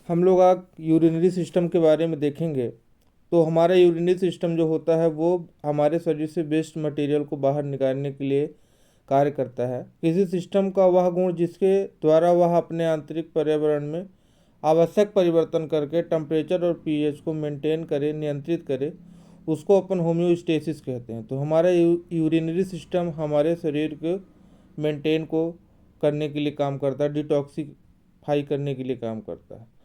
हम लोग आज यूरिनरी सिस्टम के बारे में देखेंगे। तो हमारा यूरिनरी सिस्टम जो होता है वो हमारे शरीर से वेस्ट मटेरियल को बाहर निकालने के लिए कार्य करता है। किसी सिस्टम का वह गुण जिसके द्वारा वह अपने आंतरिक पर्यावरण में आवश्यक परिवर्तन करके टेम्परेचर और पीएच को मेंटेन करे, नियंत्रित करे, उसको अपन होम्योस्टेसिस कहते हैं। तो हमारा यूरिनरी सिस्टम हमारे शरीर को मेंटेन को करने के लिए काम करता है, डिटॉक्सिफाई करने के लिए काम करता है।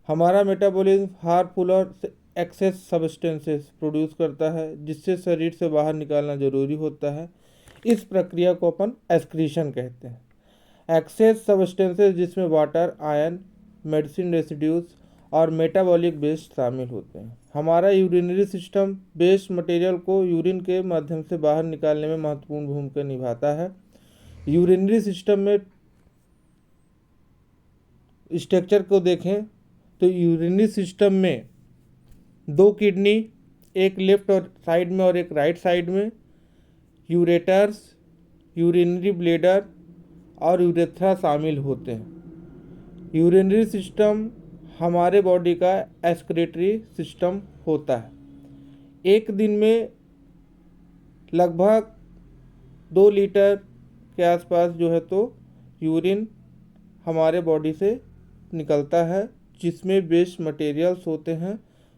हमारा मेटाबॉलिज्म हार्मफुल और एक्सेस सब्सटेंसेस प्रोड्यूस करता है जिससे शरीर से बाहर निकालना जरूरी होता है। इस प्रक्रिया को अपन एक्सक्रीशन कहते हैं। एक्सेस सब्सटेंसेस जिसमें वाटर, आयन, मेडिसिन रेसिड्यूज और मेटाबॉलिक वेस्ट शामिल होते हैं। हमारा यूरिनरी सिस्टम वेस्ट मटेरियल को यूरिन के माध्यम से बाहर निकालने में महत्वपूर्ण भूमिका निभाता है। यूरिनरी सिस्टम में स्ट्रक्चर को देखें तो यूरिनरी सिस्टम में 2 किडनी, एक लेफ्ट और साइड में और एक राइट साइड में, यूरेटर्स, यूरिनरी ब्लेडर और यूरेथ्रा शामिल होते हैं। यूरिनरी सिस्टम हमारे बॉडी का एक्सक्रीटरी सिस्टम होता है। एक दिन में लगभग 2 लीटर के आसपास जो है तो यूरिन हमारे बॉडी से निकलता है, जिसमें वेस्ट मटेरियल्स होते हैं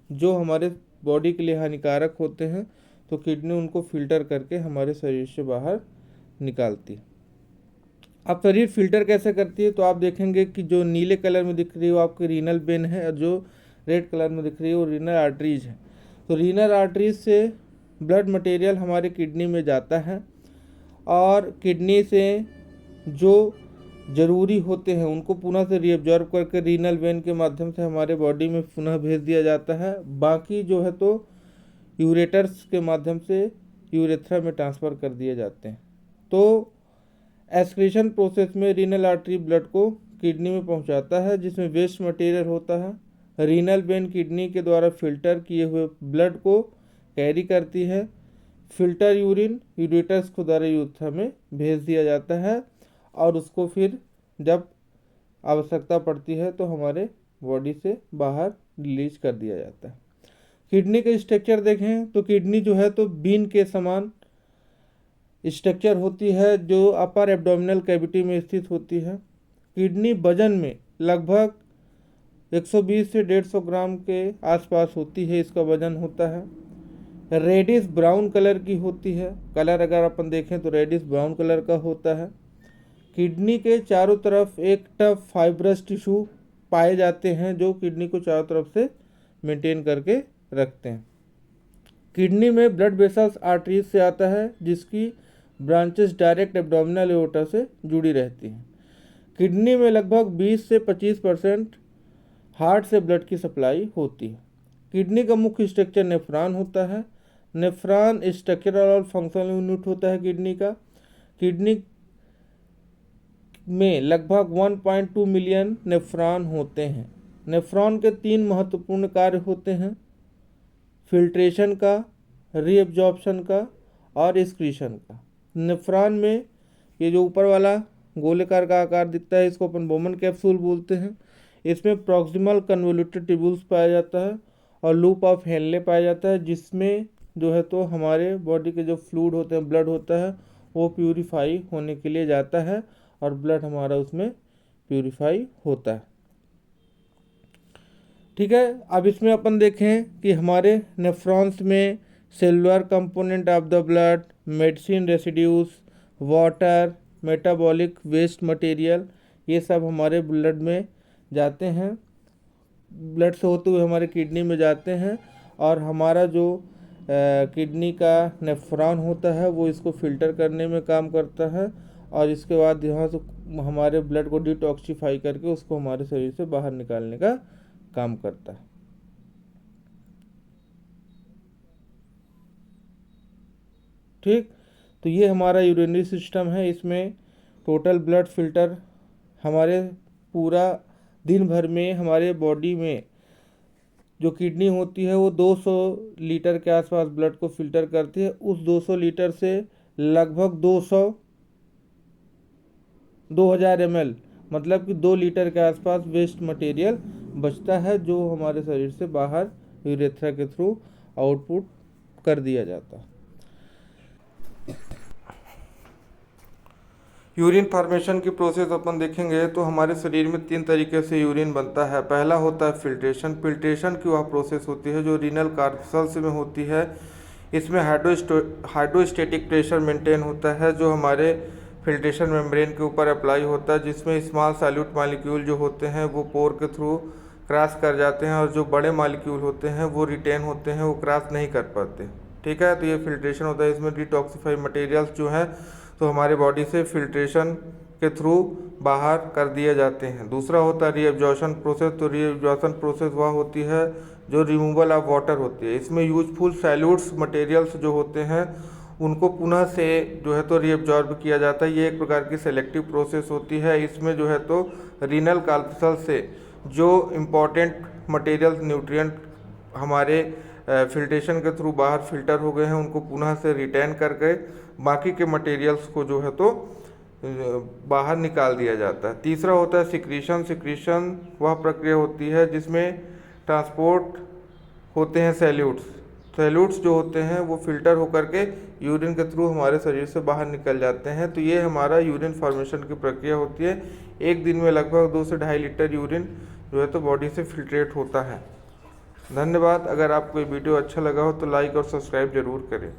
जो हमारे बॉडी के लिए हानिकारक होते हैं। तो किडनी उनको फिल्टर करके हमारे शरीर से बाहर निकालती है। अब शरीर फिल्टर कैसे करती है तो आप देखेंगे कि जो नीले कलर में दिख रही है वो आपकी रीनल वेन है और जो रेड कलर में दिख रही है वो रीनल आर्टरीज है। तो रीनल आर्टरीज से ब्लड मटेरियल हमारे किडनी में जाता है और किडनी से जो ज़रूरी होते हैं उनको पुनः से रीअब्जॉर्ब करके रीनल वेन के माध्यम से हमारे बॉडी में पुनः भेज दिया जाता है। बाकी जो है तो यूरेटर्स के माध्यम से यूरेथ्रा में ट्रांसफ़र कर दिए जाते हैं। तो एक्सक्रीशन प्रोसेस में रीनल आर्टरी ब्लड को किडनी में पहुंचाता है जिसमें वेस्ट मटेरियल होता है। रीनल वेन किडनी के द्वारा फिल्टर किए हुए ब्लड को कैरी करती है। फिल्टर यूरिन यूरेटर्स को द्वारा यूरेथ्रा में भेज दिया जाता है और उसको फिर जब आवश्यकता पड़ती है तो हमारे बॉडी से बाहर रिलीज कर दिया जाता है। किडनी का स्ट्रक्चर देखें तो किडनी जो है तो बीन के समान स्ट्रक्चर होती है जो अपर एब्डोमिनल कैविटी में स्थित होती है। किडनी वजन में लगभग 120 से 150 ग्राम के आसपास होती है, इसका वजन होता है। रेडिश ब्राउन कलर की होती है, कलर अगर अपन देखें तो रेडिश ब्राउन कलर का होता है। किडनी के चारों तरफ एक टफ फाइब्रस टिश्यू पाए जाते हैं जो किडनी को चारों तरफ से मेंटेन करके रखते हैं। किडनी में ब्लड वेसल्स आर्टरीज से आता है जिसकी ब्रांचेस डायरेक्ट एब्डोमिनल एओर्टा से जुड़ी रहती हैं। किडनी में लगभग 20 से 25% हार्ट से ब्लड की सप्लाई होती है। किडनी का मुख्य स्ट्रक्चर नेफ्रॉन होता है। नेफ्रॉन स्ट्रक्चरल और फंक्शनल यूनिट होता है किडनी का। किडनी में लगभग 1.2 मिलियन नेफ्रॉन होते हैं। नेफ्रॉन के 3 महत्वपूर्ण कार्य होते हैं, फिल्ट्रेशन का, रीअब्जॉर्प्शन का और एक्सक्रीशन का। नेफ्रॉन में ये जो ऊपर वाला गोलेकार का आकार दिखता है इसको अपन बोमन कैप्सूल बोलते हैं। इसमें प्रॉक्सिमल कन्वोल्यूटेड ट्यूब्यूल्स पाया जाता है और लूप ऑफ हेनले पाया जाता है जिसमें जो है तो हमारे बॉडी के जो फ्लूइड होते हैं, ब्लड होता है, वो प्यूरिफाई होने के लिए जाता है और ब्लड हमारा उसमें प्यूरिफाई होता है। ठीक है, अब इसमें अपन देखें कि हमारे नेफ्रॉन्स में cellular component of the blood, medicine residues, water, metabolic waste material, ये सब हमारे ब्लड में जाते हैं, ब्लड से होते हुए हमारे किडनी में जाते हैं और हमारा जो किडनी का नेफ्रॉन होता है वो इसको फिल्टर करने में काम करता है और इसके बाद यहाँ से हमारे ब्लड को डिटॉक्सिफाई करके उसको हमारे शरीर से बाहर निकालने का काम करता है। ठीक, तो ये हमारा यूरिनरी सिस्टम है। इसमें टोटल ब्लड फिल्टर हमारे पूरा दिन भर में हमारे बॉडी में जो किडनी होती है वो 200 लीटर के आसपास ब्लड को फिल्टर करती है। उस 200 लीटर से लगभग 2000 ml मतलब कि 2 लीटर के आसपास वेस्ट मटेरियल बचता है जो हमारे शरीर से बाहर यूरेथ्रा के थ्रू आउटपुट कर दिया जाता है। यूरिन फॉर्मेशन की प्रोसेस अपन देखेंगे तो हमारे शरीर में 3 तरीके से यूरिन बनता है। पहला होता है फिल्ट्रेशन। फिल्ट्रेशन की वह प्रोसेस होती है जो रीनल कार्पसल्स में होती है। इसमें हाइड्रोस्टेटिक प्रेशर मेंटेन होता है जो हमारे फिल्ट्रेशन मेम्ब्रेन के ऊपर अप्लाई होता है, जिसमें स्मॉल सॉल्यूट मॉलिक्यूल जो होते हैं वो पोर के थ्रू क्रॉस कर जाते हैं और जो बड़े मॉलिक्यूल होते हैं वो रिटेन होते हैं, वो क्रॉस नहीं कर पाते। ठीक है, तो ये फिल्ट्रेशन होता है। इसमें डिटॉक्सिफाइड मटेरियल्स जो हैं तो हमारे बॉडी से फिल्ट्रेशन के थ्रू बाहर कर दिए जाते हैं। दूसरा होता है रीएब्जॉर्प्शन प्रोसेस। तो रीएब्जॉर्प्शन प्रोसेस वह होती है जो रिमूवल ऑफ वाटर होती है। इसमें यूजफुल सॉल्यूट्स मटेरियल्स जो होते हैं उनको पुनः से जो है तो रीएब्जॉर्ब किया जाता है। ये एक प्रकार की सेलेक्टिव प्रोसेस होती है। इसमें जो है तो रीनल कार्पसल से जो इम्पॉर्टेंट मटेरियल्स न्यूट्रिएंट हमारे फिल्ट्रेशन के थ्रू बाहर फिल्टर हो गए हैं उनको पुनः से रिटेन करके बाकी के मटेरियल्स को जो है तो बाहर निकाल दिया जाता है। तीसरा होता है सिक्रीशन। सिक्रीशन वह प्रक्रिया होती है जिसमें ट्रांसपोर्ट होते हैं सैल्यूट्स। सैल्यूट्स जो होते हैं वो फिल्टर होकर के यूरिन के थ्रू हमारे शरीर से बाहर निकल जाते हैं। तो ये हमारा यूरिन फॉर्मेशन की प्रक्रिया होती है। एक दिन में लगभग 2 से 2.5 लीटर यूरिन जो है तो बॉडी से फिल्ट्रेट होता है। धन्यवाद। अगर आपको ये वीडियो अच्छा लगा हो तो लाइक और सब्सक्राइब जरूर करें।